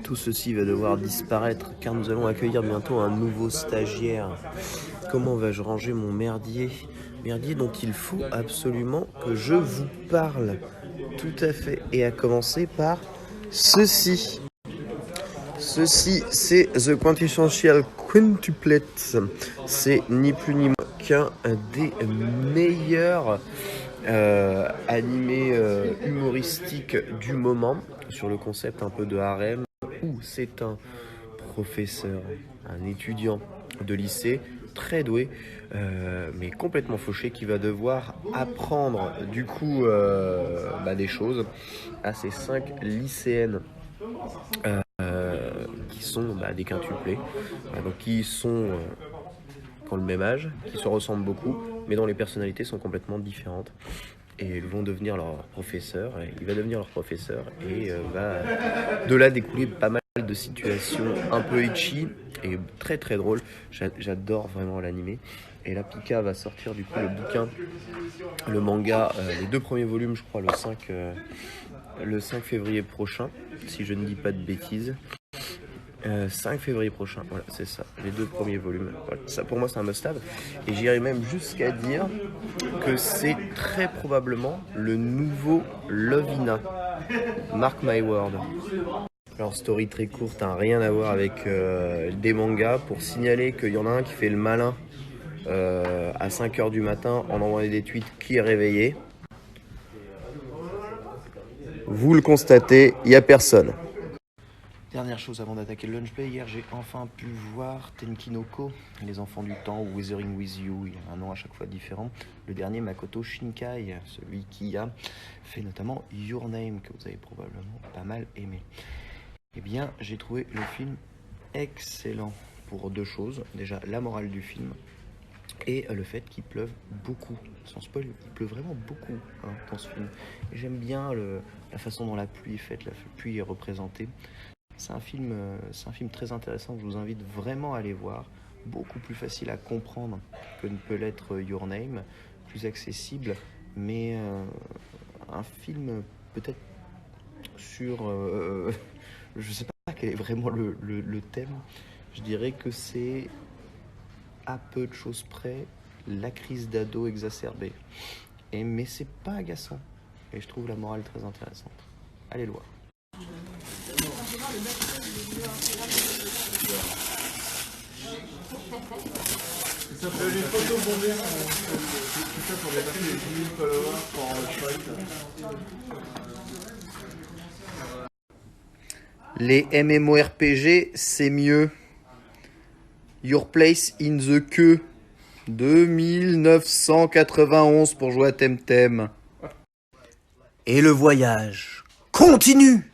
Tout ceci va devoir disparaître car nous allons accueillir bientôt un nouveau stagiaire. Comment vais-je ranger mon merdier? Merdier dont il faut absolument que je vous parle. Tout à fait. Et à commencer par ceci. Ceci, c'est The Quintessential Quintuplet. C'est ni plus ni moins qu'un des meilleurs animés humoristiques du moment, sur le concept un peu de harem, où c'est un professeur, un étudiant de lycée très doué, mais complètement fauché, qui va devoir apprendre du coup des choses à ces 5 lycéennes qui sont des quintuplés, donc qui sont qui ont le même âge, qui se ressemblent beaucoup, mais dont les personnalités sont complètement différentes. Et ils vont devenir leur professeur, et il va devenir leur professeur, et va de là découler pas mal de situations un peu etchi et très très drôles. J'adore vraiment l'animé. Et là, Pika va sortir du coup le bouquin, le manga, les 2 premiers volumes, je crois, le 5 février prochain, si je ne dis pas de bêtises. 5 février prochain, voilà, c'est ça, les 2 premiers volumes. Voilà, ça pour moi c'est un must-have. Et j'irai même jusqu'à dire que c'est très probablement le nouveau Lovina. Mark my word. Alors, story très courte, rien à voir avec des mangas, pour signaler qu'il y en a un qui fait le malin à 5h du matin en envoyant des tweets qui est réveillé. Vous le constatez, il n'y a personne. Dernière chose avant d'attaquer le lunch play, hier j'ai enfin pu voir Tenkinoko, Les Enfants du Temps, ou Weathering with You, il y a un nom à chaque fois différent. Le dernier, Makoto Shinkai, celui qui a fait notamment Your Name, que vous avez probablement pas mal aimé. Eh bien, j'ai trouvé le film excellent pour 2 choses. Déjà, la morale du film et le fait qu'il pleuve beaucoup. Sans spoil, il pleut vraiment beaucoup dans ce film. Et j'aime bien la façon dont la pluie est faite, la pluie est représentée. C'est un film très intéressant que je vous invite vraiment à aller voir. Beaucoup plus facile à comprendre que ne peut l'être Your Name, plus accessible, mais un film peut-être sur... je ne sais pas quel est vraiment le thème. Je dirais que c'est, à peu de choses près, la crise d'ado exacerbée. Mais c'est pas agaçant. Et je trouve la morale très intéressante. Allez le voir. Ça fait les photos bombées, tout ça pour dépasser les 10 000 followers pour Les MMORPG, c'est mieux. Your Place in the Queue de 1991 pour jouer à Temtem. Et le voyage continue.